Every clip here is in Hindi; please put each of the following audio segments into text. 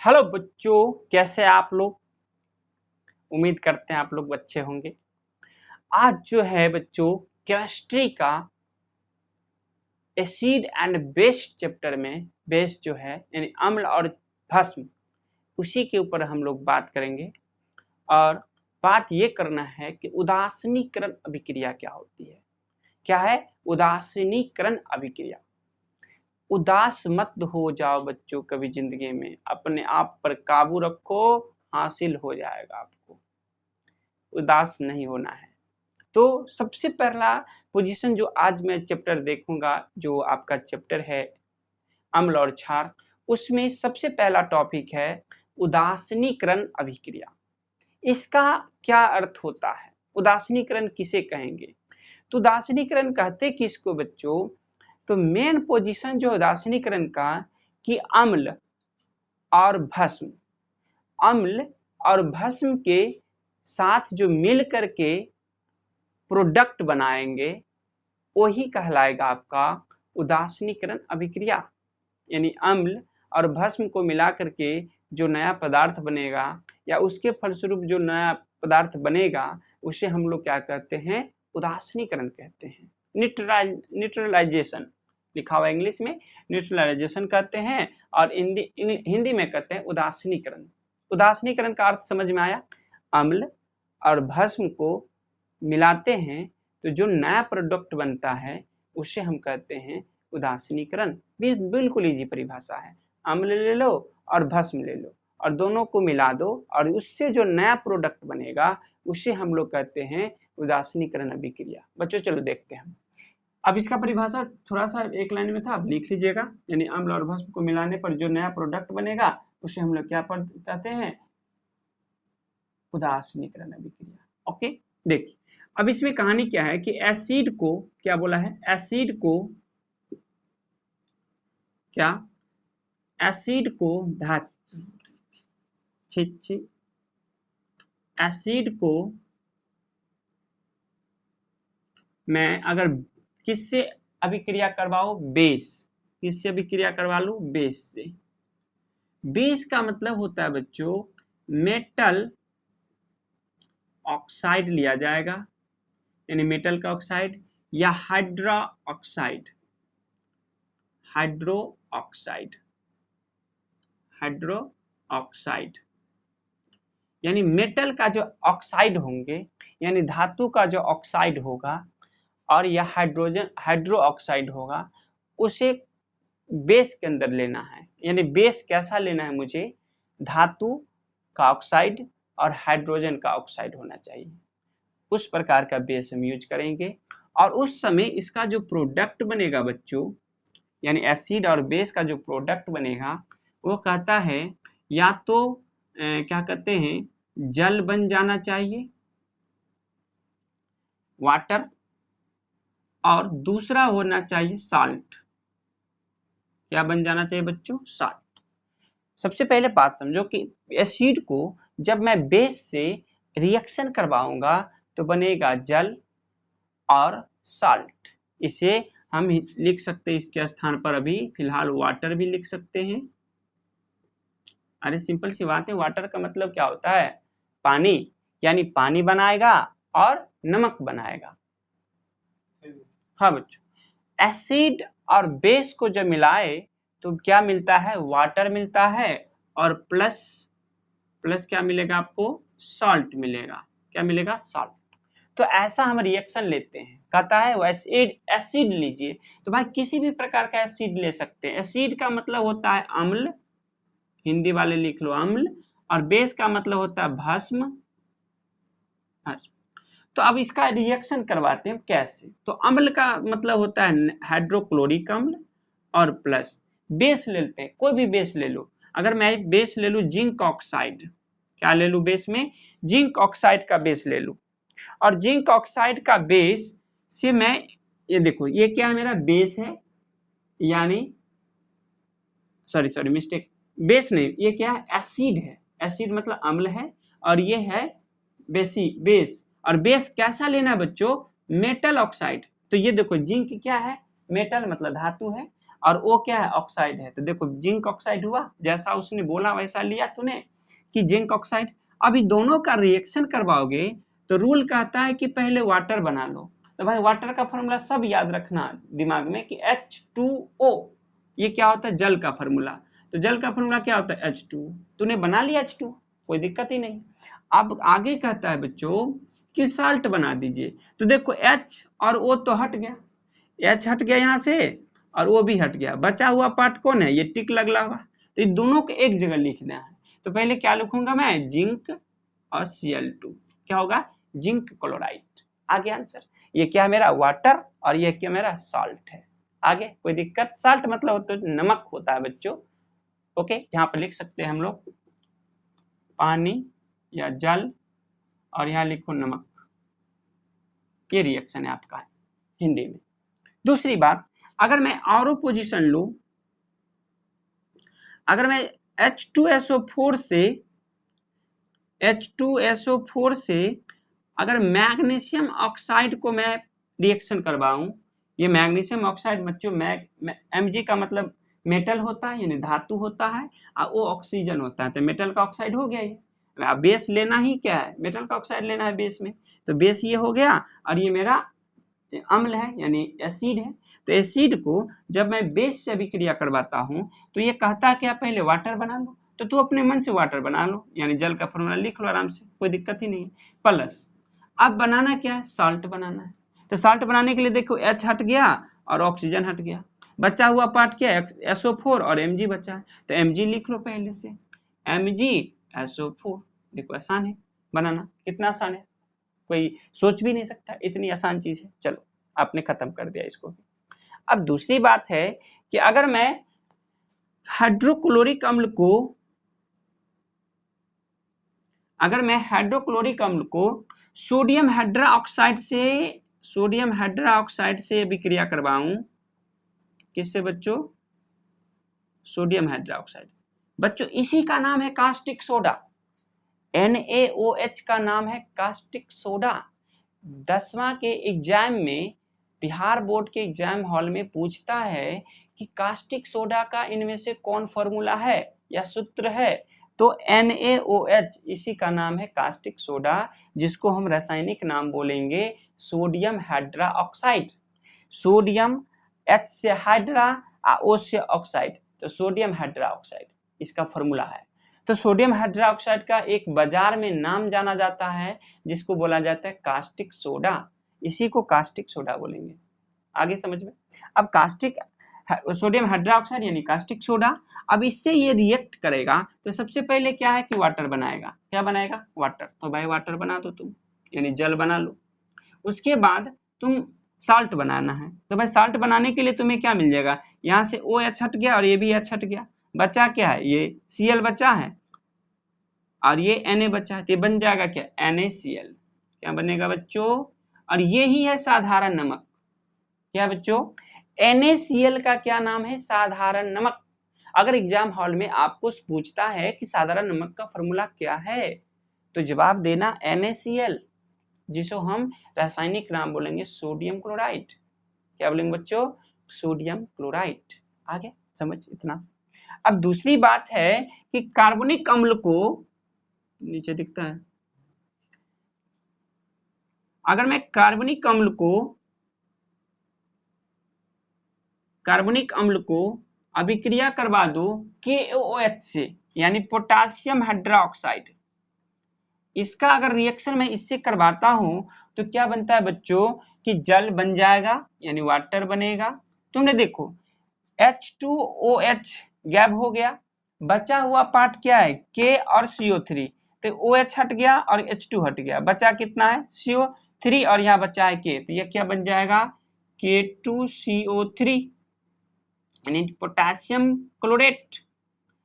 हेलो बच्चों, कैसे आप लोग। उम्मीद करते हैं आप लोग अच्छे होंगे। आज जो है बच्चों, केमिस्ट्री का एसिड एंड बेस चैप्टर में बेस जो है यानी अम्ल और भस्म, उसी के ऊपर हम लोग बात करेंगे। और बात ये करना है कि उदासीनीकरण अभिक्रिया क्या होती है। क्या है उदासीनीकरण अभिक्रिया। उदास मत हो जाओ बच्चों कभी जिंदगी में, अपने आप पर काबू रखो, हासिल हो जाएगा आपको। उदास नहीं होना है। तो सबसे पहला पोजीशन जो आज मैं चैप्टर देखूंगा, जो आपका चैप्टर है अम्ल और क्षार, उसमें सबसे पहला टॉपिक है उदासीनीकरण अभिक्रिया। इसका क्या अर्थ होता है, उदासीनीकरण किसे कहेंगे। तो उदासीनीकरण कहते किसको बच्चों, तो मेन पोजीशन जो उदासीनीकरण का कि अम्ल और भस्म, अम्ल और भस्म के साथ जो मिल करके प्रोडक्ट बनाएंगे वही कहलाएगा आपका उदासीनीकरण अभिक्रिया। यानी अम्ल और भस्म को मिला करके जो नया पदार्थ बनेगा या उसके फलस्वरूप जो नया पदार्थ बनेगा उसे हम लोग क्या कहते हैं, उदासीनीकरण कहते हैं। न्यूट्रलाइजेशन लिखा हुआ इंग्लिश में न्यूट्रलाइजेशन कहते हैं और हिंदी में कहते हैं उदासीनीकरण। उदासीनीकरण का अर्थ समझ में आया। अम्ल और भस्म को मिलाते हैं तो जो नया प्रोडक्ट बनता है उसे हम कहते हैं उदासीनीकरण। बिल्कुल इजी परिभाषा है। अम्ल ले लो और भस्म ले लो और दोनों को मिला दो और उससे जो नया प्रोडक्ट बनेगा उसे हम लोग कहते हैं उदासीनीकरण अभिक्रिया। बच्चों चलो देखते हैं। अब इसका परिभाषा थोड़ा सा एक लाइन में था, आप लिख लीजिएगा। यानी अम्ल और भस्म को मिलाने पर जो नया प्रोडक्ट बनेगा उसे हम लोग क्या कहते हैं, उदासीनीकरण अभिक्रिया। ओके, देखिए अब इसमें कहानी क्या है कि एसिड को क्या बोला है, एसिड को क्या, एसिड को एसिड को मैं अगर किससे अभिक्रिया करवाओ, बेस, किससे अभिक्रिया करवा लूं, बेस से। बेस का मतलब होता है बच्चों मेटल ऑक्साइड लिया जाएगा, यानी मेटल का ऑक्साइड या hydro oxide, hydro oxide, hydro oxide यानी मेटल का जो ऑक्साइड होंगे, यानी धातु का जो ऑक्साइड होगा और यह हाइड्रोजन हाइड्रो ऑक्साइड होगा, उसे बेस के अंदर लेना है। यानी बेस कैसा लेना है मुझे, धातु का ऑक्साइड और हाइड्रोजन का ऑक्साइड होना चाहिए। उस प्रकार का बेस हम यूज करेंगे और उस समय इसका जो प्रोडक्ट बनेगा बच्चों, यानी एसिड और बेस का जो प्रोडक्ट बनेगा वो कहता है या तो क्या कहते हैं, जल बन जाना चाहिए, वाटर, और दूसरा होना चाहिए साल्ट। क्या बन जाना चाहिए बच्चों, साल्ट। सबसे पहले बात समझो कि एसिड को जब मैं बेस से रिएक्शन करवाऊंगा तो बनेगा जल और साल्ट। इसे हम लिख सकते हैं, इसके स्थान पर अभी फिलहाल वाटर भी लिख सकते हैं। अरे सिंपल सी बात है, वाटर का मतलब क्या होता है, पानी, यानी पानी बनाएगा और नमक बनाएगा। हाँ बच्चों, एसिड और बेस को जब मिलाए तो क्या मिलता है, वाटर मिलता है और प्लस क्या मिलेगा आपको, सॉल्ट मिलेगा। क्या मिलेगा, सॉल्ट। तो ऐसा हम रिएक्शन लेते हैं, कहता है वो एसिड लीजिए, तो भाई किसी भी प्रकार का एसिड ले सकते हैं। एसिड का मतलब होता है अम्ल, हिंदी वाले लिख लो अम्ल, और बेस का मतलब होता है भस्म। तो अब इसका रिएक्शन करवाते हैं कैसे। तो अम्ल का मतलब होता है हाइड्रोक्लोरिक अम्ल और प्लस बेस ले लेते हैं, कोई भी बेस ले लो। अगर मैं बेस ले लूं जिंक ऑक्साइड, क्या ले लूं बेस में, जिंक ऑक्साइड का बेस ले लूं, और जिंक ऑक्साइड का बेस से मैं, ये देखो ये क्या है, मेरा बेस है, यानी सॉरी मिस्टेक, बेस नहीं, ये क्या है, एसिड है। एसिड मतलब अम्ल है और ये है बेस। और बेस कैसा लेना बच्चों, मेटल ऑक्साइड। तो ये देखो जिंक क्या है, मेटल मतलब धातु है, और O क्या है, ऑक्साइड है। तो देखो जिंक ऑक्साइड हुआ, जैसा उसने बोला वैसा लिया तूने कि जिंक ऑक्साइड। अभी दोनों का रिएक्शन करवाओगे तो रूल कहता है कि पहले वाटर बना लो। तो भाई वाटर का फॉर्मूला सब याद रखना दिमाग में कि H2O, ये क्या होता है, जल का फॉर्मूला। तो जल का फॉर्मूला क्या होता है, H2। तूने बना लिया H2, कोई दिक्कत ही नहीं। अब आगे कहता है बच्चों कि साल्ट बना दीजिए। तो देखो H और O तो हट गया, H हट गया यहाँ से और O भी हट गया, बचा हुआ पार्ट कौन है, ये टिक लगला हुआ। तो इन दोनों को एक जगह लिखना है। तो पहले क्या लिखूंगा मैं, जिंक और Cl2, क्या होगा, जिंक क्लोराइड। आगे आंसर, ये क्या मेरा वाटर और ये क्या मेरा सॉल्ट है। आगे कोई दिक्कत, साल्ट मतलब तो नमक होता है बच्चों। ओके, यहाँ पर लिख सकते हैं हम लोग पानी या जल और यहाँ लिखो नमक, ये रिएक्शन है आपका हिंदी में। दूसरी बात, अगर मैं और पोजीशन लूं, अगर मैं H2SO4 से अगर मैग्नीशियम ऑक्साइड को मैं रिएक्शन करवाऊं, ये मैग्नीशियम ऑक्साइड बच्चों Mg का मतलब मेटल होता है यानी धातु होता है, और वो ऑक्सीजन होता है, तो मेटल का ऑक्साइड हो गया। ये बेस लेना ही क्या है, मेटल का ऑक्साइड लेना है बेस में। तो बेस ये हो गया और ये मेरा अम्ल है यानी एसिड है। तो एसिड को जब मैं बेस से अभिक्रिया करवाता हूं तो ये कहता है कि आप पहले वाटर बना लो। तो तू अपने मन से वाटर बना लो, यानी जल का फॉर्मूला लिख लो आराम से, कोई दिक्कत ही नहीं है। प्लस अब बनाना क्या है, साल्ट बनाना है। तो साल्ट बनाने के लिए देखो H हट गया और ऑक्सीजन हट गया, बचा हुआ पार्ट क्या है, SO4 और Mg बचा है। तो Mg लिख लो पहले से, MgSO4। देखो आसान है बनाना, कितना आसान है, कोई सोच भी नहीं सकता, इतनी आसान चीज है। चलो आपने खत्म कर दिया इसको भी। अब दूसरी बात है कि अगर मैं हाइड्रोक्लोरिक अम्ल को सोडियम हाइड्रोक्साइड से विक्रिया करवाऊं, किससे बच्चों, सोडियम हाइड्रोक्साइड। बच्चों इसी का नाम है कास्टिक सोडा, NaOH का नाम है कास्टिक सोडा। 10वां के एग्जाम में, बिहार बोर्ड के एग्जाम हॉल में पूछता है कि कास्टिक सोडा का इनमें से कौन फॉर्मूला है या सूत्र है, तो NaOH इसी का नाम है कास्टिक सोडा, जिसको हम रासायनिक नाम बोलेंगे सोडियम हाइड्रोक्साइड। सोडियम H से हाइड्रा O से ऑक्साइड, तो सोडियम हाइड्रोक्साइड इसका फॉर्मूला है। तो सोडियम हाइड्रोक्साइड का एक बाजार में नाम जाना जाता है जिसको बोला जाता है कास्टिक सोडा, इसी को कास्टिक सोडा बोलेंगे। आगे समझ में। अब कास्टिक सोडियम हाइड्रोक्साइड यानी कास्टिक सोडा, अब इससे ये रिएक्ट करेगा तो सबसे पहले क्या है कि वाटर बनाएगा। क्या बनाएगा, वाटर। तो भाई वाटर बना दो तुम, यानी जल बना लो। उसके बाद तुम साल्ट बनाना है, तो भाई साल्ट बनाने के लिए तुम्हें क्या मिल जाएगा, यहाँ से OH हट गया और ये भी H हट गया, बचा क्या है, ये Cl बचा है और ये Na बचा है, तो ये बन जाएगा क्या, NaCl। क्या बनेगा बच्चों, और ये ही है साधारण नमक। क्या बच्चों, NaCl का क्या नाम है, साधारण नमक। अगर एग्जाम हॉल में आपको पूछता है कि साधारण नमक का फॉर्मूला क्या है, तो जवाब देना NaCl, जिसको हम रासायनिक नाम बोलेंगे सोडियम क्लोराइड। क्या बोलेंगे बच्चों, सोडियम क्लोराइड। आगे समझ इतना। अब दूसरी बात है कि कार्बनिक अम्ल को, नीचे दिखता है, अगर मैं कार्बनिक अम्ल को अभिक्रिया करवा दूं KOH से, यानी पोटासियम हाइड्रोक्साइड, इसका अगर रिएक्शन मैं इससे करवाता हूं तो क्या बनता है बच्चों कि जल बन जाएगा यानी वाटर बनेगा। तुमने देखो H2OH गैप हो गया, बचा हुआ पार्ट क्या है, K और CO3, तो OH हट गया और H2 हट गया, बचा कितना है CO3 और यहाँ बचा है K, तो यह क्या बन जाएगा K2CO3 यानी पोटासियम क्लोरेट।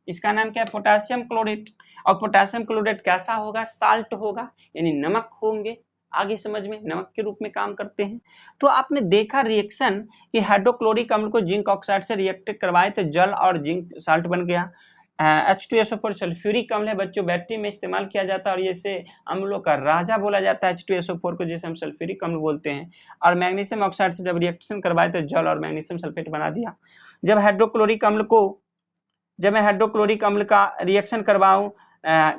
इसका नाम क्या है, पोटासियम क्लोरेट। और पोटासियम क्लोरेट कैसा होगा, साल्ट होगा यानी नमक होंगे। आगे समझ में, नमक के रूप में काम करते हैं। तो आपने देखा रिएक्शन कि हाइड्रोक्लोरिक अम्ल को जिंक ऑक्साइड से रिएक्ट करवाए तो जल और जिंक साल्ट बन गया। H2SO4 सल्फ्यूरिक अम्ल है बच्चों, बैटरी में इस्तेमाल किया जाता है और इसे अम्लों का राजा बोला जाता है H2SO4 को, जिसे हम सल्फ्यूरिक अम्ल बोलते हैं। और मैग्नीशियम ऑक्साइड से जब रिएक्शन करवाए तो जल और मैग्नीशियम सल्फेट बना दिया। जब मैं हाइड्रोक्लोरिक अम्ल का रिएक्शन करवाऊं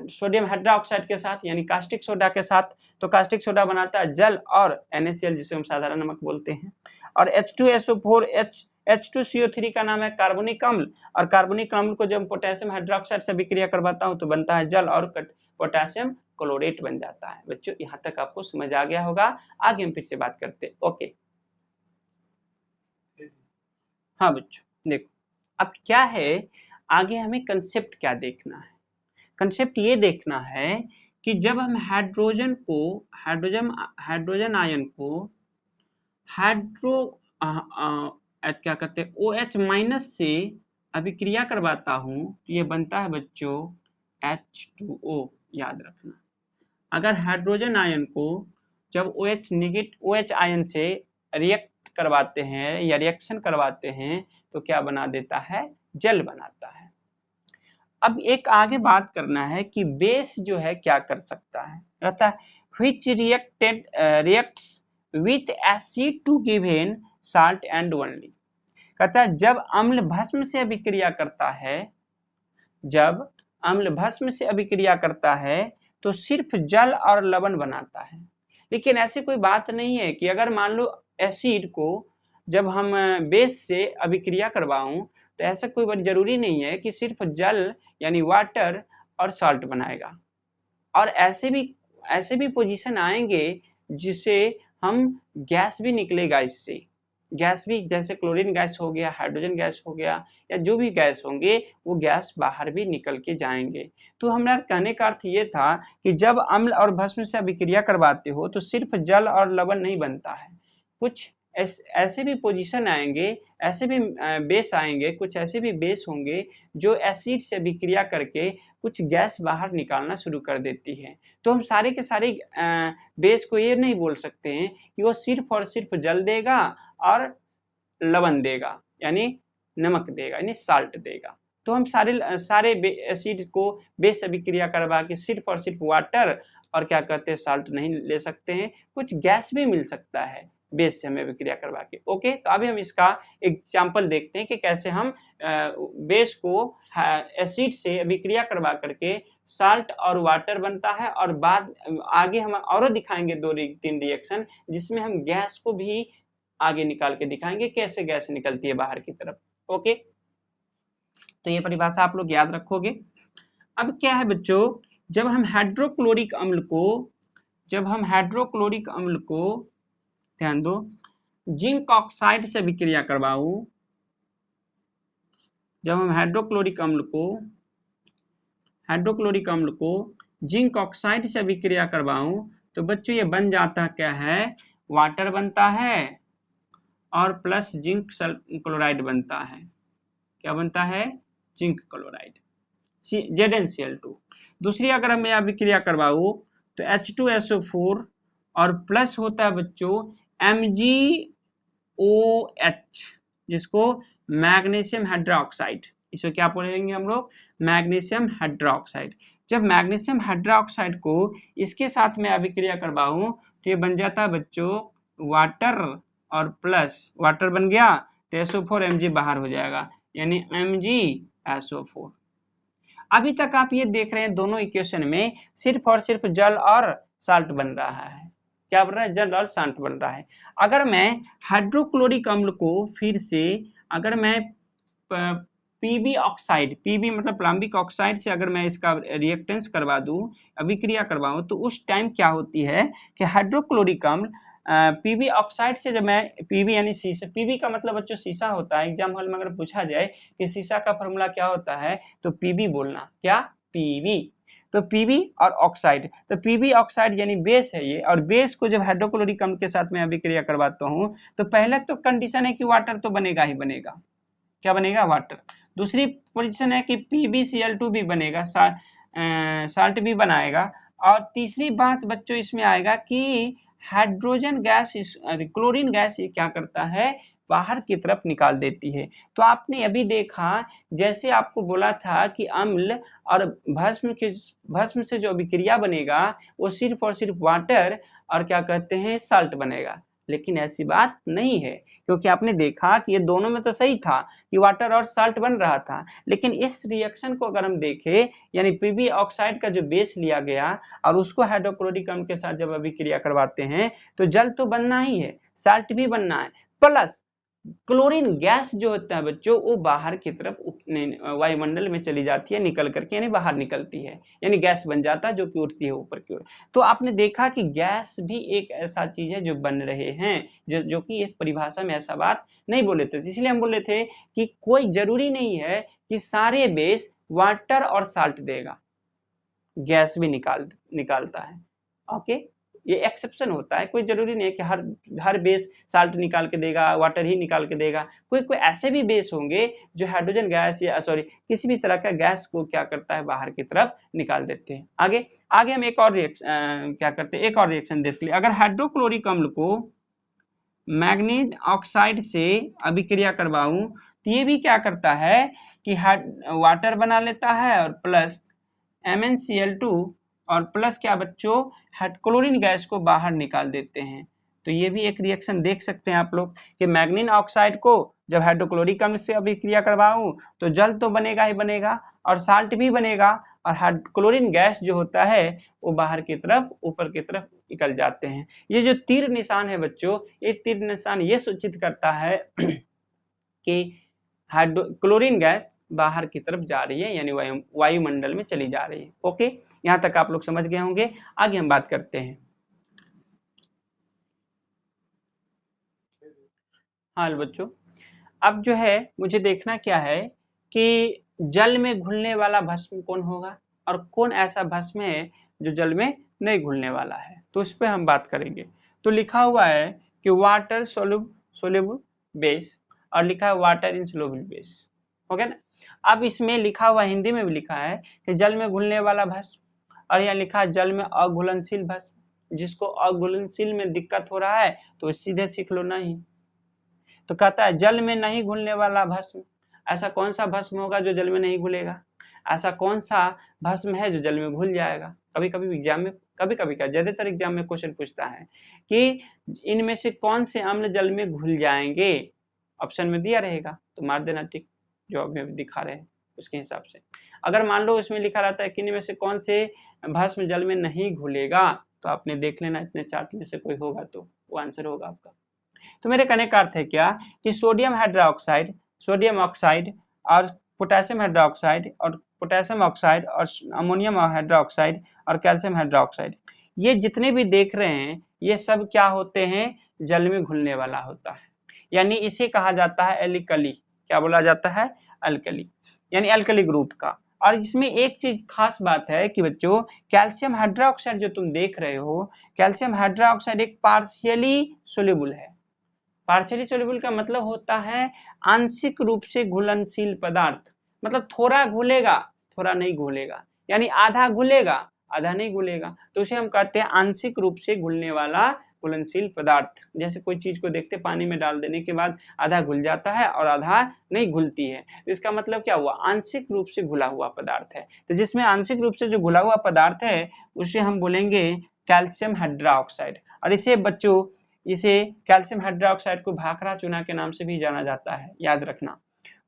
सोडियम हाइड्रोक्साइड के साथ यानी कास्टिक सोडा के साथ, तो कास्टिक सोडा बनाता है जल और NaCl जिसे हम साधारण नमक बोलते हैं। और H2SO4 H2CO3 का नाम है कार्बनिक अम्ल, और कार्बनिक अम्ल को जब पोटेशियम हाइड्रोक्साइड से विक्रिया करवाता हूं तो बनता है जल और पोटेशियम क्लोरेट बन जाता है। बच्चों यहाँ तक आपको समझ आ गया होगा, आगे हम फिर से बात करते हैं। ओके हाँ बच्चों देखो अब क्या है, आगे हमें कंसेप्ट क्या देखना है। कंसेप्ट ये देखना है कि जब हम हाइड्रोजन आयन को क्या कहते हैं OH माइनस से अभिक्रिया करवाता हूं तो ये बनता है बच्चों H2O। याद रखना, अगर हाइड्रोजन आयन को जब OH आयन से रिएक्ट करवाते हैं या रिएक्शन करवाते हैं तो क्या बना देता है, जल बनाता है। अब एक आगे बात करना है कि बेस जो है क्या कर सकता है, कहता है which reacts with acid to give in salt and only। कहता है जब अम्ल भस्म से अभिक्रिया करता है तो सिर्फ जल और लवण बनाता है। लेकिन ऐसी कोई बात नहीं है कि अगर मान लो एसिड को जब हम बेस से अभिक्रिया करवाऊं तो ऐसा कोई जरूरी नहीं है कि सिर्फ जल यानी वाटर और सॉल्ट बनाएगा। और ऐसे भी पोजीशन आएंगे जिससे हम गैस भी निकलेगा, इससे गैस भी, जैसे क्लोरीन गैस हो गया, हाइड्रोजन गैस हो गया, या जो भी गैस होंगे वो गैस बाहर भी निकल के जाएंगे। तो हमारा कहने का अर्थ ये था कि जब अम्ल और भस्म से अभिक्रिया करवाते हो तो सिर्फ जल और लवण नहीं बनता है, कुछ ऐसे भी पोजीशन आएंगे, ऐसे भी बेस आएंगे, कुछ ऐसे भी बेस होंगे जो एसिड से अभिक्रिया करके कुछ गैस बाहर निकालना शुरू कर देती है। तो हम सारे के सारे बेस को ये नहीं बोल सकते हैं कि वो सिर्फ और सिर्फ जल देगा और लवण देगा यानी नमक देगा यानी साल्ट देगा। तो हम सारे एसिड को बेस अभिक्रिया करवा के सिर्फ और सिर्फ वाटर और क्या कहते हैं साल्ट नहीं ले सकते हैं, कुछ गैस भी मिल सकता है बेस से हमें अभिक्रिया करवा के। ओके, तो अभी हम इसका एग्जाम्पल देखते हैं कि कैसे हम बेस को एसिड से अभिक्रिया करवा करके साल्ट और वाटर बनता है, और बाद आगे हम और दिखाएंगे 2-3 रिएक्शन जिसमें हम गैस को भी आगे निकाल के दिखाएंगे कैसे गैस निकलती है बाहर की तरफ। ओके, तो ये परिभाषा आप लोग याद रखोगे। अब क्या है बच्चों, जब हम हाइड्रोक्लोरिक अम्ल को ध्यान दो जिंक ऑक्साइड से अभिक्रिया करवाऊं, जब हम हाइड्रोक्लोरिक अम्ल को जिंक ऑक्साइड से अभिक्रिया करवाऊं तो बच्चों ये बन जाता क्या है, वाटर बनता है और प्लस जिंक क्लोराइड बनता है। क्या बनता है, जिंक क्लोराइड ZnCl2। दूसरी अगर मैं अभिक्रिया करवाऊं तो H2SO4 और प्लस होता है बच्चों MgOH जिसको मैग्नीशियम हाइड्रोक्साइड, इसको क्या बोलेंगे हम लोग, मैग्नीशियम हाइड्रोक्साइड। जब मैग्नीशियम हाइड्रोक्साइड को इसके साथ में अभिक्रिया करवाऊं तो ये बन जाता है बच्चों वाटर और प्लस वाटर बन गया तो SO4 Mg बाहर हो जाएगा यानी MgSO4। अभी तक आप ये देख रहे हैं दोनों इक्वेशन में सिर्फ और सिर्फ जल और साल्ट बन रहा है। क्या बन रहा है, जल और साल्ट बन रहा है। अगर मैं हाइड्रोक्लोरिक अम्ल को फिर से अगर मैं पीबी ऑक्साइड, पीबी मतलब प्लाम्बिक ऑक्साइड से अगर मैं इसका रिएक्टेंस करवा दूं, अभिक्रिया करवाऊं तो उस टाइम क्या होती है कि हाइड्रोक्लोरिक अम्ल पीबी ऑक्साइड से जब मैं पीबी यानी शीशा, पीबी का मतलब बच्चों शीशा होता है। एग्जाम हॉल में अगर पूछा जाए कि शीशा का फॉर्मूला क्या होता है तो पीबी बोलना, क्या पीबी। तो पीबी और ऑक्साइड, तो पीबी ऑक्साइड यानी बेस है ये, और बेस को जब हाइड्रोक्लोरिक अम्ल के साथ में अभिक्रिया करवाता हूं तो पहले तो कंडीशन है कि वाटर तो बनेगा ही बनेगा। क्या बनेगा, वाटर। दूसरी पोजीशन है कि PbCl2 भी बनेगा, साल्ट भी बनाएगा। और तीसरी बात बच्चों इसमें आएगा कि हाइड्रोजन गैस, क्लोरीन गैस ये क्या करता है, बाहर की तरफ निकाल देती है। तो आपने अभी देखा जैसे आपको बोला था कि अम्ल और भस्म से जो अभिक्रिया बनेगा वो सिर्फ और सिर्फ वाटर और क्या कहते हैं साल्ट बनेगा, लेकिन ऐसी बात नहीं है क्योंकि आपने देखा कि ये दोनों में तो सही था कि वाटर और साल्ट बन रहा था, लेकिन इस रिएक्शन को अगर हम देखें, यानी पीबी ऑक्साइड का जो बेस लिया गया और उसको हाइड्रोक्लोरिक अम्ल के साथ जब अभिक्रिया करवाते हैं तो जल तो बनना ही है, साल्ट भी बनना है, प्लस क्लोरीन गैस जो होता है बच्चों वो बाहर की तरफ वायुमंडल में चली जाती है, निकल करके यानी बाहर निकलती है, यानी गैस बन जाता है जो कि उड़ती है ऊपर की ओर। तो आपने देखा कि गैस भी एक ऐसा चीज है जो बन रहे हैं, जो कि एक परिभाषा में ऐसा बात नहीं बोले थे, इसलिए हम बोले थे कि कोई जरूरी नहीं है कि सारे बेस वाटर और साल्ट देगा, गैस भी निकालता है। ओके, ये एक्सेप्शन होता है, कोई जरूरी नहीं है कि हर बेस साल्ट निकाल के देगा, वाटर ही निकाल के देगा। कोई ऐसे भी बेस होंगे जो हाइड्रोजन गैस या सॉरी किसी भी तरह का गैस को क्या करता है बाहर की तरफ निकाल देते हैं। आगे हम एक और रिएक्शन क्या करते हैं, एक और रिएक्शन देख लिए। अगर हाइड्रोक्लोरिक अम्ल को मैग्नीज ऑक्साइड से अभिक्रिया करवाऊं तो ये भी क्या करता है कि वाटर बना लेता है और प्लस MnCl2 और प्लस क्या बच्चों क्लोरीन गैस को बाहर निकाल देते हैं। तो ये भी एक रिएक्शन देख सकते हैं आप लोग कि मैग्नीज ऑक्साइड को जब हाइड्रोक्लोरिक अम्ल से अभिक्रिया करवाऊं तो जल तो बनेगा ही बनेगा और साल्ट भी बनेगा और क्लोरीन गैस जो होता है वो बाहर की तरफ ऊपर की तरफ निकल जाते हैं। ये जो तीर निशान है बच्चों, ये तीर निशान ये सूचित करता है कि क्लोरीन गैस बाहर की तरफ जा रही है, यानी वायुमंडल में चली जा रही है। ओके, यहां तक आप लोग समझ गए होंगे। आगे हम बात करते हैं। हाँ बच्चों, अब जो है मुझे देखना क्या है कि जल में घुलने वाला भस्म कौन होगा और कौन ऐसा भस्म है जो जल में नहीं घुलने वाला है, तो उस पर हम बात करेंगे। तो लिखा हुआ है कि वाटर सोल्यूबल बेस और लिखा है वाटर इनसोल्यूबल बेस, हो गया ना। अब इसमें लिखा हुआ हिंदी में भी लिखा है कि जल में घुलने वाला भस्म और यहाँ लिखा है जल में अघुलनशील भस्म। जिसको अघुलनशील में दिक्कत हो रहा है तो सीधे सीख लो नहीं। तो कहता है जल में नहीं घुलने वाला भस्म, ऐसा कौन सा भस्म होगा जो जल में नहीं घुलेगा, ऐसा कौन सा भस्म है जो जल में घुल जाएगा। कभी कभी एग्जाम में, कभी कभी क्या ज्यादातर एग्जाम में क्वेश्चन पूछता है कि इनमें से कौन से अम्ल जल में घुल जाएंगे, ऑप्शन में दिया रहेगा तो मार देना टिक जो अभी दिखा रहे हैं उसके हिसाब से। अगर मान लो इसमें लिखा रहता है कि इनमें से कौन से भस्म जल में नहीं घुलेगा तो आपने देख लेना इतने चार्ट में से कोई होगा तो वो आंसर होगा आपका। तो मेरे कहने का अर्थ है क्या कि सोडियम हाइड्रोक्साइड, सोडियम ऑक्साइड और पोटेशियम हाइड्रोक्साइड और पोटेशियम ऑक्साइड और अमोनियम हाइड्रोक्साइड और कैल्शियम हाइड्रोक्साइड, ये जितने भी देख रहे हैं ये सब क्या होते हैं, जल में घुलने वाला होता है, यानी इसे कहा जाता है एल्कली। क्या बोला जाता है, अल्कली, यानी अल्कली ग्रुप का। और इसमें एक चीज खास बात है कि बच्चों कैल्शियम हाइड्रोक्साइड जो तुम देख रहे हो, कैल्शियम हाइड्रोक्साइड एक पार्शियली सोल्यूबल है। पार्शियली सोल्यूबल का मतलब होता है आंशिक रूप से घुलनशील पदार्थ, मतलब थोड़ा घुलेगा थोड़ा नहीं घुलेगा, यानी आधा घुलेगा आधा नहीं घुलेगा, तो उसे हम कहते हैं आंशिक रूप से घुलने वाला घुलनशील पदार्थ। जैसे कोई चीज को देखते पानी में डाल देने के बाद आधा घुल जाता है और आधा नहीं घुलती है, तो इसका मतलब क्या हुआ, आंशिक रूप से घुला हुआ पदार्थ है। तो जिसमें आंशिक रूप से जो घुला हुआ पदार्थ है उसे हम बोलेंगे कैल्शियम हाइड्रोक्साइड। और इसे बच्चों, इसे कैल्शियम हाइड्रोक्साइड को भाखड़ा चूना के नाम से भी जाना जाता है, याद रखना।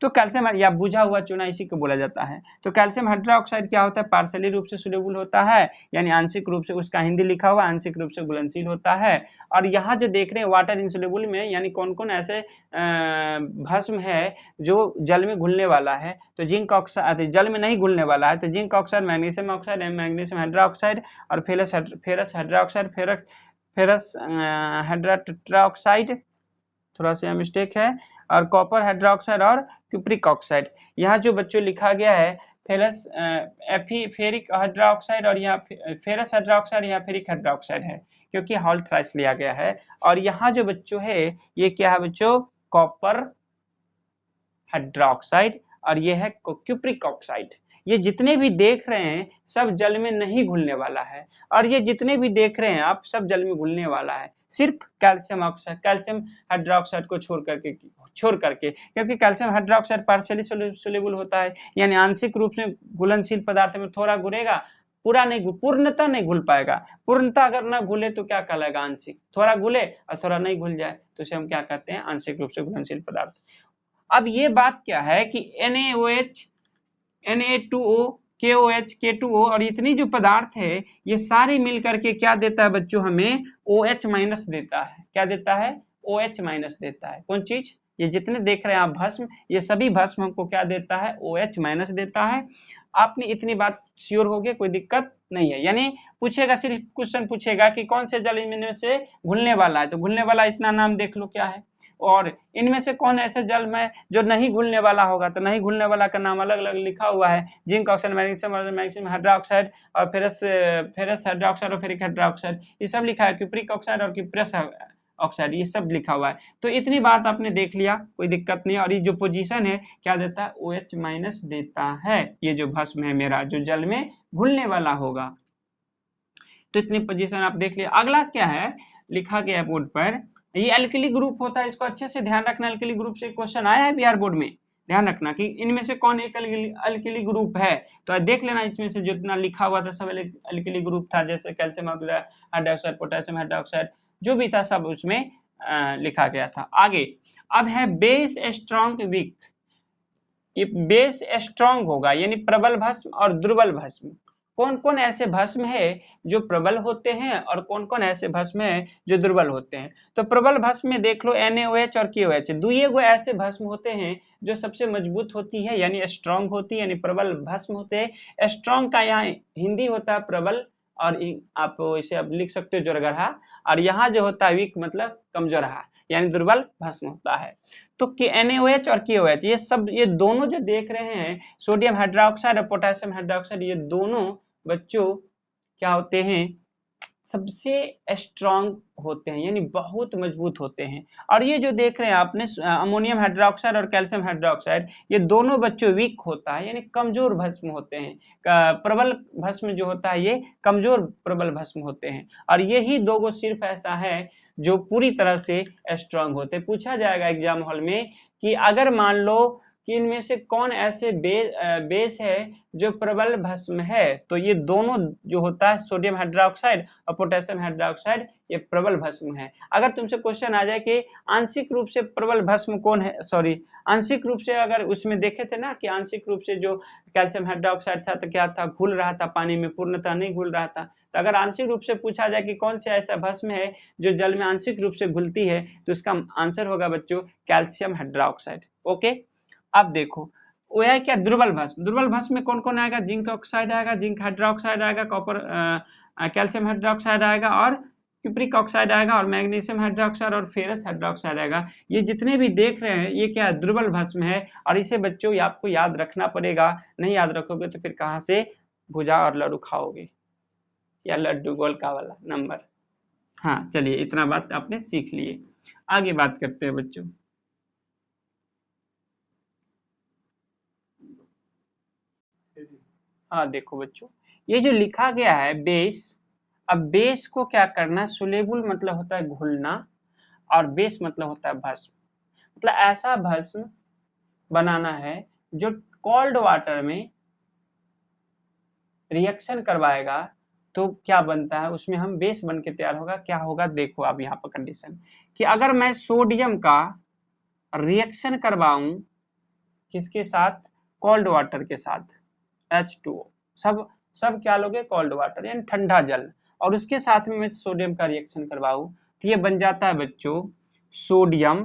तो कैल्शियम या बुझा हुआ चूना इसी को बोला जाता है। तो कैल्शियम हाइड्रोक्साइड क्या होता है, पार्शियली रूप से सोल्यूबल होता है, यानी आंशिक रूप से, उसका हिंदी लिखा हुआ आंशिक रूप से घुलनशील होता है। और यहाँ जो देख रहे हैं वाटर इनसोल्यूबल में, यानी कौन कौन ऐसे भस्म है जो जल में घुलने वाला है, तो जिंक ऑक्साइड जल में नहीं घुलने वाला है, तो zinc oxide, magnesium oxide, magnesium hydroxide और फेरस हाइड्रोक्साइड, फेरस हाइड्रोक्साइड, थोड़ा सा मिस्टेक है, और कॉपर हाइड्रोक्साइड और क्यूप्रिक ऑक्साइड। यहाँ जो बच्चों लिखा गया है फेरिक हाइड्रोक्साइड और यहाँ फेरस हाइड्रोक्साइड, यहाँ फेरिक हाइड्रोक्साइड है क्योंकि हॉल थ्राइस लिया गया है। और यहाँ जो बच्चों है ये क्या है बच्चों, कॉपर हाइड्रोक्साइड और ये है क्यूप्रिक ऑक्साइड। ये जितने भी देख रहे हैं सब जल में नहीं घुलने वाला है, और ये जितने भी देख रहे हैं आप सब जल में घुलने वाला है, सिर्फ कैल्शियम ऑक्साइड, कैल्शियम हाइड्रोक्साइड को छोड़ करके, क्योंकि कैल्शियम हाइड्रोक्साइड पार्शियली सोल्यूबल होता है, यानी आंशिक रूप से घुलनशील पदार्थ में थोड़ा घुलेगा पूरा नहीं, पूर्णतः नहीं घुल पाएगा। पूर्णतः अगर ना घुले तो क्या कहलाएगा, आंशिक। थोड़ा घुले और थोड़ा नहीं घुल जाए तो उसे हम क्या कहते हैं, आंशिक रूप से घुलनशील पदार्थ। अब ये बात क्या है कि NaOH, Na2O, KOH, K2O और इतनी जो पदार्थ है ये सारी मिल करके क्या देता है बच्चों, हमें OH माइनस देता है। क्या देता है, OH माइनस देता है। कौन चीज, ये जितने देख रहे हैं आप भस्म, ये सभी भस्म हमको क्या देता है, OH माइनस देता है। आपने इतनी बात श्योर हो गए, कोई दिक्कत नहीं है। यानी पूछेगा, सिर्फ क्वेश्चन पूछेगा कि कौन से जल इनमें से घुलने वाला है, तो घुलने वाला इतना नाम देख लो क्या है, और इनमें से कौन ऐसे जल में जो नहीं घुलने वाला होगा, तो नहीं घुलने वाला का नाम अलग अलग लिखा हुआ है, जिंक ऑक्साइड, मैग्नीशियम हाइड्रोक्साइड और फेरस हाइड्रोक्साइड और फेरिक हाइड्रोक्साइड, ये सब लिखा है, क्यूप्रिक ऑक्साइड और क्यूप्रस ऑक्साइड, ये सब लिखा हुआ है। तो इतनी बात आपने देख लिया, कोई दिक्कत नहीं। और ये जो पोजीशन है क्या देता है, OH माइनस देता है, ये जो भस्म है मेरा जो जल में घुलने वाला होगा। तो इतनी पोजीशन आप देख लिया। अगला क्या है, लिखा गया बोर्ड पर, ये एल्किली ग्रुप होता है, इसको अच्छे से ध्यान रखना। एल्किली ग्रुप से क्वेश्चन आया है बिहार बोर्ड में, ध्यान रखना कि इनमें से कौन एक एल्किली ग्रुप है। तो देख लेना, इसमें से जितना लिखा हुआ था सब एल्किली ग्रुप था, जैसे कैल्शियम हाइड्रोक्साइड, पोटेशियम हाइड्रोक्साइड, जो भी था सब उसमें लिखा गया था। आगे अब है बेस स्ट्रॉन्ग वीक। ये बेस स्ट्रॉन्ग होगा यानी प्रबल भस्म और दुर्बल भस्म। कौन कौन ऐसे भस्म है जो प्रबल होते हैं और कौन कौन ऐसे भस्म है जो दुर्बल होते हैं। तो प्रबल भस्म में देख लो NaOH और KOH, दुइये गो ऐसे भस्म होते हैं जो सबसे मजबूत होती है यानी स्ट्रॉन्ग होती है, यानी प्रबल भस्म होते हैं। स्ट्रॉन्ग का यहाँ हिंदी होता है प्रबल, और आप इसे अब लिख सकते हो जोरगढ़ा, और यहाँ जो होता है वीक मतलब कमजोरहा यानी दुर्बल भस्म होता है। तो NaOH और KOH ये सब, ये दोनों जो देख रहे हैं, सोडियम हाइड्रोक्साइड और पोटेशियम हाइड्रोक्साइड, ये दोनों बच्चों क्या होते हैं, सबसे स्ट्रॉन्ग होते हैं यानी बहुत मजबूत होते हैं। और ये जो देख रहे हैं आपने अमोनियम हाइड्रोक्साइड और कैल्शियम हाइड्रोक्साइड, ये दोनों बच्चों वीक होता है यानी कमजोर भस्म होते हैं। प्रबल भस्म जो होता है ये कमजोर प्रबल भस्म होते हैं, और यही दो गो सिर्फ ऐसा है जो पूरी तरह से स्ट्रॉन्ग होते हैं। पूछा जाएगा एग्जाम हॉल में कि अगर मान लो कि इनमें से कौन ऐसे बेस है जो प्रबल भस्म है, तो ये दोनों जो होता है सोडियम हाइड्रोक्साइड और पोटेशियम हाइड्रोक्साइड, ये प्रबल भस्म है। अगर तुमसे क्वेश्चन आ जाए कि आंशिक रूप से प्रबल भस्म कौन है, सॉरी आंशिक रूप से, अगर उसमें देखे थे ना कि आंशिक रूप से जो कैल्शियम हाइड्रोक्साइड था तो क्या था, घुल रहा था पानी में, पूर्णतः नहीं घुल रहा था। तो अगर आंशिक रूप से पूछा जाए कि कौन से ऐसा भस्म है जो जल में आंशिक रूप से घुलती है, तो इसका आंसर होगा बच्चों कैल्शियम हाइड्रोक्साइड। ओके, अब देखो वो है क्या, दुर्बल भस्म। दुर्बल भस्म में कौन कौन आएगा, जिंक ऑक्साइड आएगा, जिंक हाइड्रोक्साइड आएगा, कॉपर कैल्शियम हाइड्रोक्साइड आएगा, और क्यूप्रिक ऑक्साइड आएगा, और मैग्नीशियम हाइड्रोक्साइड और फेरस हाइड्रोक्साइड आएगा। ये जितने भी देख रहे हैं ये क्या है, दुर्बल भस्म है, और इसे बच्चों आपको याद रखना पड़ेगा। नहीं याद रखोगे तो फिर कहाँ से भुजा और लड्डू खाओगे, या लड्डू गोलका वाला नंबर। हाँ चलिए, इतना बात आपने सीख लिए। आगे बात करते हैं बच्चों। हाँ देखो बच्चों, ये जो लिखा गया है बेस, अब बेस को क्या करना, सुलेबुल मतलब होता है घुलना, और बेस मतलब होता है भस्म। मतलब ऐसा भस्म बनाना है जो कोल्ड वाटर में रिएक्शन करवाएगा तो क्या बनता है, उसमें हम बेस बन के तैयार होगा। क्या होगा देखो, अब यहाँ पर कंडीशन कि अगर मैं सोडियम का रिएक्शन करवाऊं किसके साथ, कोल्ड वाटर के साथ, H2O, सब क्या लोगे, कोल्ड वाटर यानी ठंडा जल, और उसके साथ में मैं सोडियम का रिएक्शन करवाऊं तो ये बन जाता है बच्चों सोडियम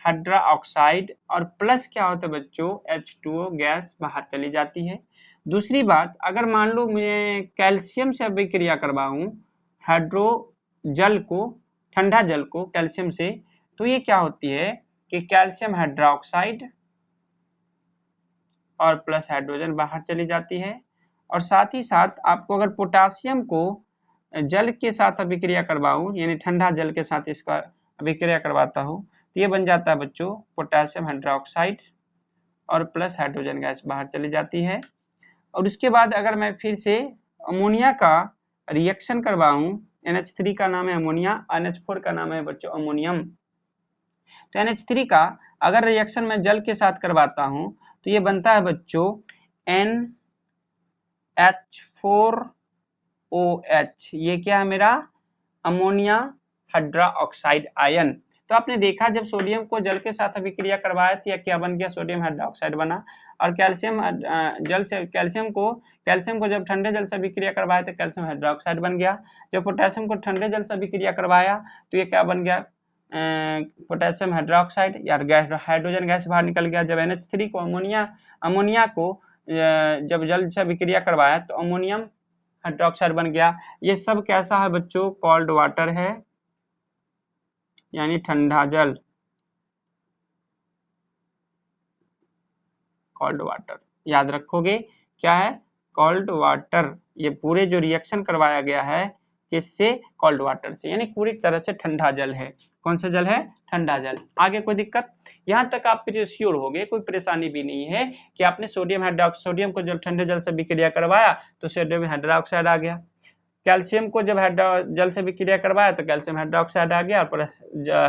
हाइड्रोक्साइड, और प्लस क्या होता है बच्चों H2O गैस बाहर चली जाती है। दूसरी बात, अगर मान लो मैं कैल्शियम से अभिक्रिया करवाऊं हाइड्रो जल को, ठंडा जल को कैल्शियम से, तो ये क्या होती है कि कैल्शियम हाइड्रोक्साइड और प्लस हाइड्रोजन बाहर चली जाती है। और साथ ही साथ आपको अगर पोटासियम को जल के साथ अभिक्रिया करवाऊं यानी ठंडा जल के साथ इसका अभिक्रिया करवाता हूं तो ये बन जाता है बच्चों पोटासियम हाइड्रोक्साइड और प्लस हाइड्रोजन गैस बाहर चली जाती है। और उसके बाद अगर मैं फिर से अमोनिया का रिएक्शन करवाऊं, NH3 का नाम है अमोनिया, NH4 का नाम है बच्चों अमोनियम। तो NH3 का अगर रिएक्शन मैं जल के साथ करवाता हूं तो ये बनता है बच्चों NaCl H4OH, ये क्या है मेरा अमोनिया हाइड्रोक्साइड आयन। तो आपने देखा जब सोडियम को जल के साथ अभिक्रिया करवाया था क्या बन गया, सोडियम हाइड्रोक्साइड बना। और कैल्शियम को जब ठंडे जल से अभिक्रिया करवाया तो कैल्शियम हाइड्रोक्साइड बन गया। जब पोटेशियम को ठंडे जल से अभिक्रिया करवाया तो ये क्या बन गया, पोटेशियम हाइड्रोक्साइड, यार गैस हाइड्रोजन गैस बाहर निकल गया। जब NH3 को अमोनिया को जब जल से अभिक्रिया करवाया तो अमोनियम हाइड्रोक्साइड बन गया। ये सब कैसा है बच्चों, कोल्ड वाटर है, यानी ठंडा जल, कोल्ड वाटर याद रखोगे क्या है, कोल्ड वाटर। ये पूरे जो रिएक्शन करवाया गया है किससे, कोल्ड वाटर से, यानी पूरी तरह से ठंडा जल है। कौन सा जल है, ठंडा जल। आगे कोई दिक्कत, यहाँ तक आप श्योर हो गए, कोई परेशानी भी नहीं है कि आपने सोडियम को जब ठंडे जल से विक्रिया करवाया तो सोडियम हाइड्रोक्साइड आ गया। कैल्शियम को जब जल से विक्रिया करवाया तो कैल्शियम हाइड्रोक्साइड आ गया और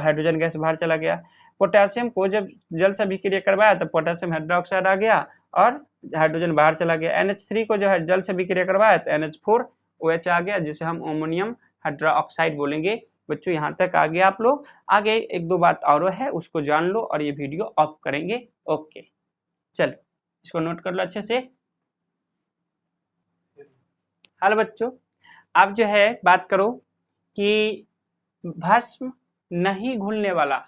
हाइड्रोजन गैस बाहर चला गया। पोटेशियम को जब जल से विक्रिया करवाया तो पोटेशियम हाइड्रोक्साइड आ गया और हाइड्रोजन बाहर चला गया। NH3 को जो है जल से विक्रिया करवाया तो NH4OH आ गया, जिसे हम अमोनियम हाइड्रोक्साइड बोलेंगे। बच्चों यहाँ तक आ गया आप लोग, आगे एक दो बात और है उसको जान लो और ये वीडियो ऑफ करेंगे। ओके चलो इसको नोट कर लो अच्छे से। हेलो बच्चों, आप जो है बात करो कि भस्म नहीं घुलने वाला,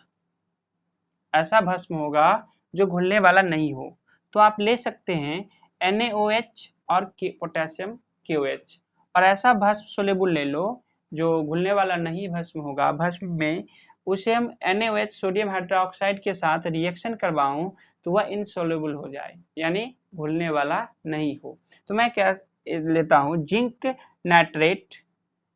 ऐसा भस्म होगा जो घुलने वाला नहीं हो तो आप ले सकते हैं NaOH और पोटेशियम KOH, और ऐसा भस्म सोलेबल ले लो जो घुलने वाला नहीं भस्म होगा, भस्म में उसे हम NaOH सोडियम हाइड्रोक्साइड के साथ रिएक्शन करवाऊं तो वह इनसोल्युबल हो जाए, यानी घुलने वाला नहीं हो। तो मैं क्या लेता हूं, जिंक नाइट्रेट,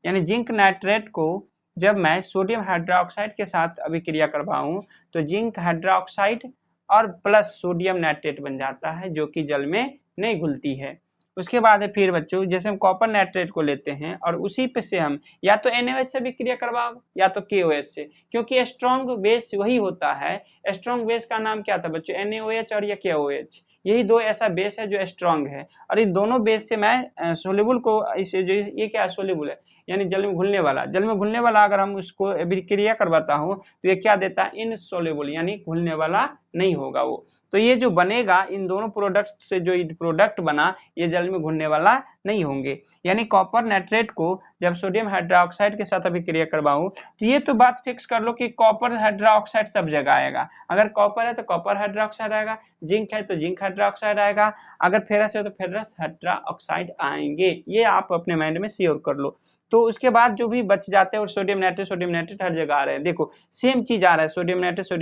यानी जिंक नाइट्रेट को जब मैं सोडियम हाइड्रोक्साइड के साथ अभिक्रिया करवाऊं तो जिंक हाइड्रोक्साइड और प्लस सोडियम नाइट्रेट बन जाता है, जो कि जल में नहीं घुलती है। उसके बाद है फिर बच्चों, जैसे हम कॉपर नाइट्रेट को लेते हैं और उसी पे से हम या तो NaOH से अभिक्रिया करवाओ या तो KOH से, क्योंकि स्ट्रॉन्ग बेस वही होता है। स्ट्रॉन्ग बेस का नाम क्या था बच्चों, NaOH और या KOH, यही दो ऐसा बेस है जो स्ट्रॉन्ग है। और इन दोनों बेस से मैं सोल्यूबल को, इसे जो ये क्या सोल्यूबल है, यानी जल में घुलने वाला, जल में घुलने वाला अगर हम उसको अभिक्रिया करवाता हूँ तो ये क्या देता है, इनसोल्युबल, यानी घुलने वाला नहीं होगा वो। तो ये जो बनेगा इन दोनों प्रोडक्ट से, जो प्रोडक्ट बना ये जल में घुलने वाला नहीं होंगे। यानी कॉपर नाइट्रेट को जब सोडियम हाइड्रोक्साइड के साथ अभिक्रिया करवाऊं तो ये तो बात फिक्स कर लो कि कॉपर हाइड्रोक्साइड सब जगह आएगा। अगर कॉपर है तो कॉपर हाइड्रोक्साइड आएगा, जिंक है तो जिंक हाइड्रोक्साइड आएगा, अगर फेरस है तो फेरस हाइड्रोक्साइड आएंगे। ये आप अपने माइंड में श्योर कर लो। तो उसके बाद जो भी बच जाते हैं, और सोडियम नाइट्रेट हर जगह आ रहे हैं, देखो सेम चीज आ रहा है, सोडियम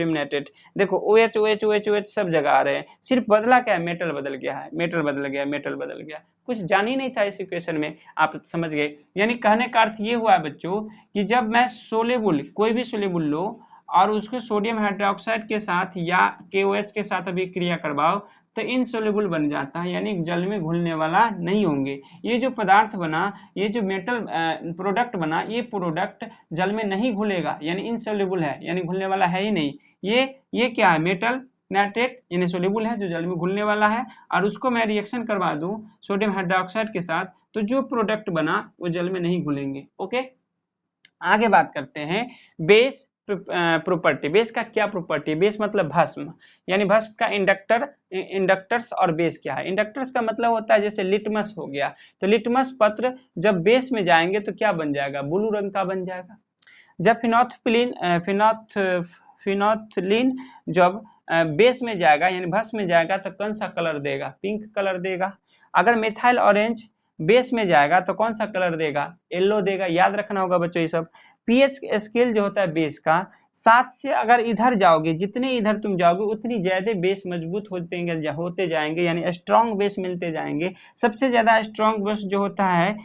नाइट्रेट देखो OH सब जगह आ रहे हैं, सिर्फ बदला क्या है, मेटल बदल गया है, मेटल बदल गया, कुछ जान ही नहीं था इस इक्वेशन में, आप समझ गए। यानी कहने का अर्थ ये हुआ है बच्चों कि जब मैं सोलेबल, कोई भी सोलेबल लो और उसको सोडियम हाइड्रोक्साइड के साथ या KOH के साथ अभिक्रिया करवाओ तो इनसोल्युबल बन जाता है, यानी जल में घुलने वाला नहीं होंगे। ये जो पदार्थ बना, ये जो मेटल प्रोडक्ट बना, ये प्रोडक्ट जल में नहीं घुलेगा, यानी इनसोल्युबल है, यानी घुलने वाला है ही नहीं। ये क्या है, मेटल नाइट्रेट यानी सोल्युबल है जो जल में घुलने वाला है, और उसको मैं रिएक्शन करवा दूं सोडियम हाइड्रोक्साइड के साथ तो जो प्रोडक्ट बना वो जल में नहीं घुलेंगे। ओके आगे बात करते हैं बेस प्रॉपर्टी। बेस का क्या प्रॉपर्टी, बेस मतलब भस्म, यानी भस्म का इंडक्टर्स और बेस क्या है। इंडक्टर्स का मतलब होता है जैसे लिटमस हो गया, तो लिटमस पत्र जब बेस में जाएंगे तो क्या बन जाएगा, ब्लू रंग का बन जाएगा। जब फिनोल्फिनीन जब बेस में जाएगा यानी भस्म में जाएगा तो कौन सा कलर देगा, पिंक कलर देगा। अगर मिथाइल ऑरेंज बेस में जाएगा तो कौन सा कलर देगा, येलो देगा। याद रखना होगा बच्चों ये सब। पीएच स्केल जो होता है बेस का, 7 से अगर इधर जाओगे, जितने इधर तुम जाओगे उतनी ज्यादा बेस मजबूत होते जाएंगे, यानी स्ट्रॉन्ग बेस मिलते जाएंगे। सबसे ज्यादा स्ट्रॉन्ग बेस जो होता है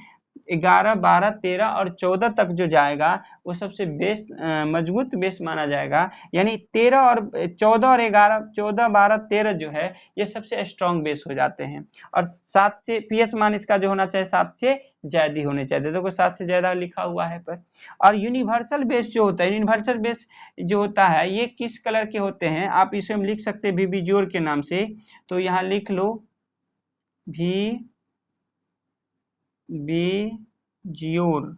11, 12, 13 और 14 तक जो जाएगा वो सबसे बेस मजबूत बेस माना जाएगा। यानी 13 और 14 और 11, 14, 12, 13 जो है ये सबसे स्ट्रॉन्ग बेस हो जाते हैं। और 7 से पीएच मान इसका जो होना चाहिए 7 से ज्यादा होने चाहिए, देखो 7 से ज्यादा लिखा हुआ है पर। और यूनिवर्सल बेस जो होता है, यूनिवर्सल बेस जो होता है ये किस कलर के होते हैं, आप इसे हम लिख सकते हैं वी बिजोर के नाम से। तो यहाँ लिख लो वी बेजियोर।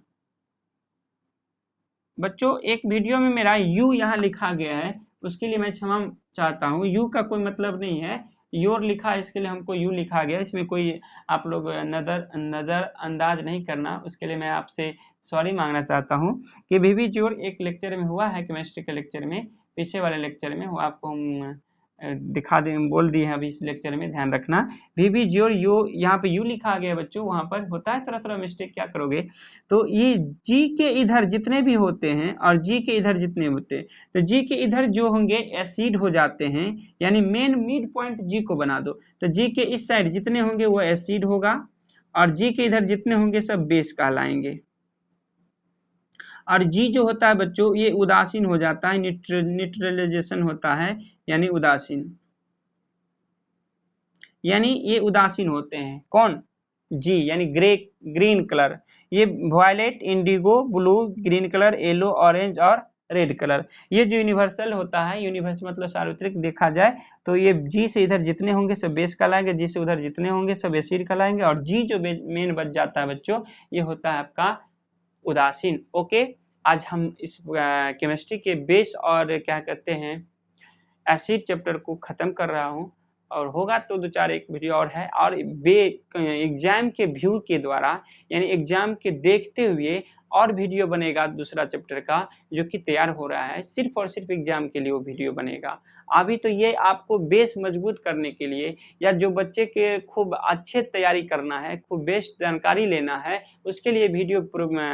बच्चों एक वीडियो में मेरा यू यहाँ लिखा गया है, उसके लिए मैं क्षमा चाहता हूँ। यू का कोई मतलब नहीं है, योर लिखा है, इसके लिए हमको यू लिखा गया। इसमें कोई आप लोग नजर अंदाज नहीं करना, उसके लिए मैं आपसे सॉरी मांगना चाहता हूँ कि बेजियोर एक लेक्चर में हुआ है, केमिस्ट्री के लेक्चर में, पीछे वाले लेक्चर में, वो आपको हम दिखा दें, बोल दिए हैं अभी इस लेक्चर में, ध्यान रखना। बेजियोर यू, यहाँ पे यू लिखा गया बच्चों, वहां पर होता है थोड़ा थोड़ा मिस्टेक, क्या करोगे। तो ये जी के इधर जितने भी होते हैं और जी के इधर जितने होते हैं, तो जी के इधर जो होंगे एसिड हो जाते हैं, यानी मेन मिड पॉइंट जी को बना दो, तो जी के इस साइड जितने होंगे वो एसिड होगा, और जी के इधर जितने होंगे सब बेस कहलाएंगे। और जी जो होता है बच्चों ये उदासीन हो जाता है, न्यूट्रलाइजेशन होता है, यानी उदासीन, यानी ये उदासीन होते हैं। कौन? जी, यानी ग्रीन कलर, ये violet, indigo, blue, green colour, yellow, orange और रेड कलर, ये जो यूनिवर्सल होता है, यूनिवर्सल मतलब सार्वत्रिक देखा जाए तो ये जी से इधर जितने होंगे सब बेस कहलाएंगे, जी से उधर जितने होंगे सब एसिड कहलाएंगे, और जी जो मेन बच जाता है बच्चों, ये होता है आपका उदासीन। ओके, आज हम इस केमिस्ट्री के बेस और क्या कहते हैं एसिड चैप्टर को खत्म कर रहा हूँ, और होगा तो दो चार एक वीडियो और है, और एग्जाम के व्यू के द्वारा, यानी एग्जाम के देखते हुए और वीडियो बनेगा दूसरा चैप्टर का, जो कि तैयार हो रहा है, सिर्फ और सिर्फ एग्जाम के लिए वो वीडियो बनेगा। अभी तो ये आपको बेस मजबूत करने के लिए, या जो बच्चे के खूब अच्छे तैयारी करना है, खूब बेस्ट जानकारी लेना है, उसके लिए वीडियो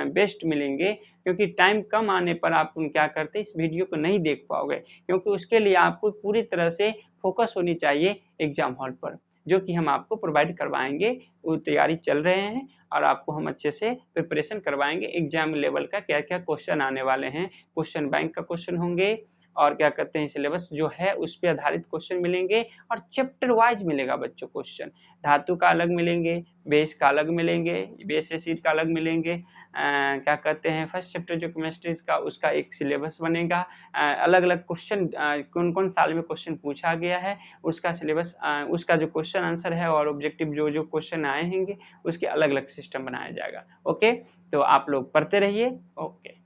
बेस्ट मिलेंगे, क्योंकि टाइम कम आने पर आप क्या करते इस वीडियो को नहीं देख पाओगे, क्योंकि उसके लिए आपको पूरी तरह से फोकस होनी चाहिए एग्जाम हॉल पर, जो कि हम आपको प्रोवाइड करवाएंगे। वो तैयारी चल रहे हैं और आपको हम अच्छे से प्रिपरेशन करवाएंगे। एग्जाम लेवल का क्या क्या क्वेश्चन आने वाले हैं, क्वेश्चन बैंक का क्वेश्चन होंगे, और क्या कहते हैं सिलेबस जो है उस पर आधारित क्वेश्चन मिलेंगे, और चैप्टर वाइज मिलेगा बच्चों क्वेश्चन। धातु का अलग मिलेंगे, बेस का अलग मिलेंगे, बेस एसिड का अलग मिलेंगे, क्या कहते हैं फर्स्ट चैप्टर जो केमिस्ट्री का उसका एक सिलेबस बनेगा, अलग अलग क्वेश्चन कौन कौन साल में क्वेश्चन पूछा गया है उसका सिलेबस, उसका जो क्वेश्चन आंसर है और ऑब्जेक्टिव जो जो क्वेश्चन आए होंगे उसके अलग अलग सिस्टम बनाया जाएगा। ओके, तो आप लोग पढ़ते रहिए। ओके।